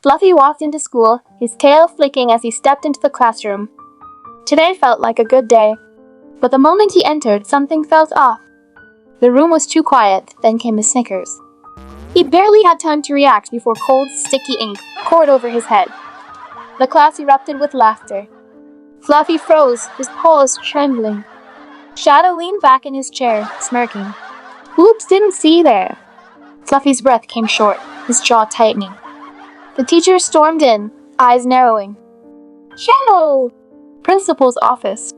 Fluffy walked into school, his tail flicking as he stepped into the classroom. Today felt like a good day, but the moment he entered, something felt off. The room was too quiet, then came the snickers. He barely had time to react before cold, sticky ink poured over his head. The class erupted with laughter. Fluffy froze, his paws trembling. Shadow leaned back in his chair, smirking. Oops, didn't see there. Fluffy's breath came short, his jaw tightening. The teacher stormed in, eyes narrowing. Shadow! Principal's office.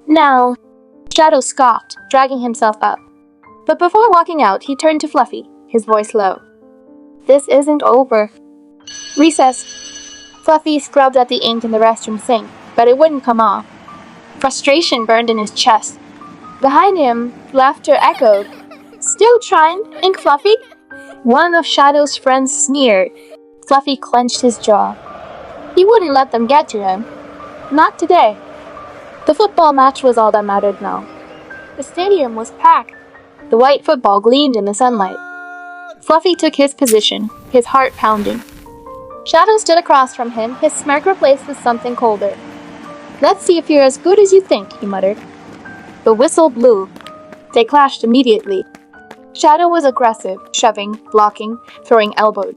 Now. Shadow scoffed, dragging himself up. But before walking out, he turned to Fluffy, his voice low. This isn't over. Recess. Fluffy scrubbed at the ink in the restroom sink, but it wouldn't come off. Frustration burned in his chest. Behind him, laughter echoed. Still trying, Ink Fluffy? One of Shadow's friends sneered. Fluffy clenched his jaw. He wouldn't let them get to him. Not today. The football match was all that mattered now. The stadium was packed. The white football gleamed in the sunlight. Fluffy took his position, his heart pounding. Shadow stood across from him, his smirk replaced with something colder. Let's see if you're as good as you think, he muttered. The whistle blew. They clashed immediately. Shadow was aggressive, shoving, blocking, throwing elbows.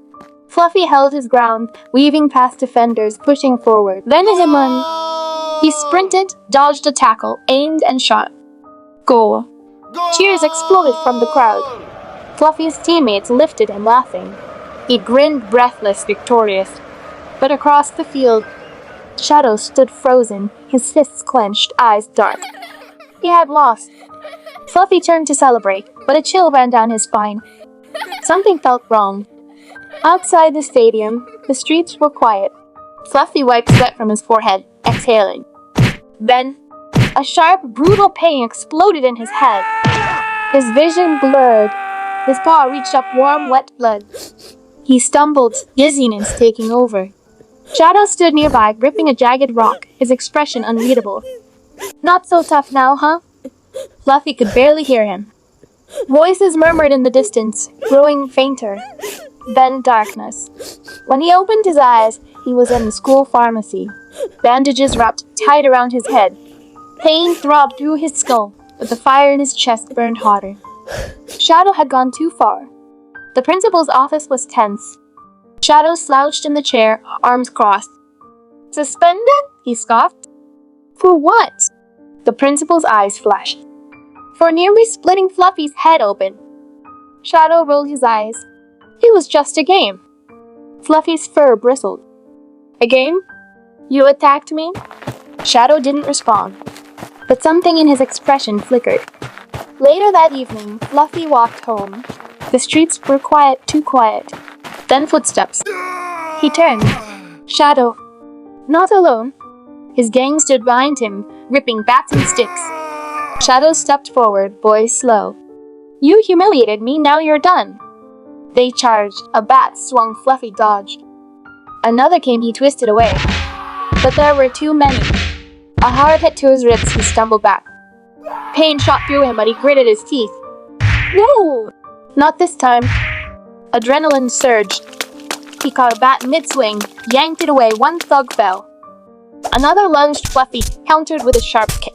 Fluffy held his ground, weaving past defenders, pushing forward. Then he sprinted, dodged a tackle, aimed and shot. Goal. Cheers exploded from the crowd. Fluffy's teammates lifted him, laughing. He grinned, breathless, victorious. But across the field, Shadow stood frozen, his fists clenched, eyes dark. He had lost. Fluffy turned to celebrate, but a chill ran down his spine. Something felt wrong. Outside the stadium, the streets were quiet. Fluffy wiped sweat from his forehead, exhaling. Then, a sharp, brutal pain exploded in his head. His vision blurred. His paw reached up warm, wet blood. He stumbled, dizziness taking over. Shadow stood nearby, gripping a jagged rock, his expression unreadable. Not so tough now, huh? Fluffy could barely hear him. Voices murmured in the distance, growing fainter. Then darkness. When he opened his eyes, he was in the school pharmacy. Bandages wrapped tight around his head. Pain throbbed through his skull, but the fire in his chest burned hotter. Shadow had gone too far. The principal's office was tense. Shadow slouched in the chair, arms crossed. Suspended? He scoffed. For what? The principal's eyes flashed. For nearly splitting Fluffy's head open. Shadow rolled his eyes. It was just a game. Fluffy's fur bristled. A game? You attacked me? Shadow didn't respond, but something in his expression flickered. Later that evening, Fluffy walked home. The streets were quiet, too quiet. Then footsteps. He turned. Shadow. Not alone. His gang stood behind him, gripping bats and sticks. Shadow stepped forward, voice slow. You humiliated me, now you're done. They charged. A bat swung, Fluffy dodged. Another came, he twisted away. But there were too many. A hard hit to his ribs, he stumbled back. Pain shot through him, but he gritted his teeth. No! Not this time. Adrenaline surged. He caught a bat mid-swing, yanked it away, one thug fell. Another lunged Fluffy, countered with a sharp kick.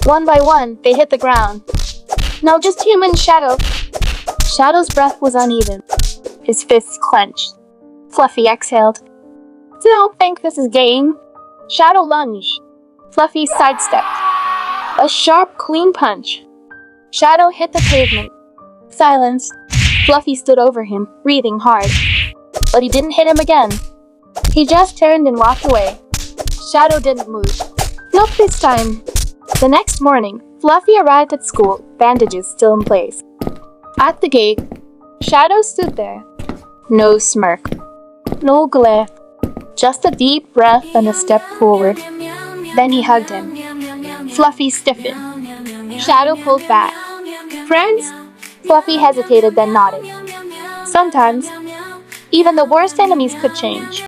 One by one, they hit the ground. No, just human Shadow. Shadow's breath was uneven. His fists clenched. Fluffy exhaled. Don't think this is game. Shadow lunged. Fluffy sidestepped. A sharp, clean punch. Shadow hit the pavement. Silence. Fluffy stood over him, breathing hard. But he didn't hit him again. He just turned and walked away. Shadow didn't move. Not this time. The next morning, Fluffy arrived at school, bandages still in place. At the gate, Shadow stood there. No smirk. No glare. Just a deep breath and a step forward. Then he hugged him. Fluffy stiffened. Shadow pulled back. Friends? Fluffy hesitated, then nodded. Sometimes, even the worst enemies could change.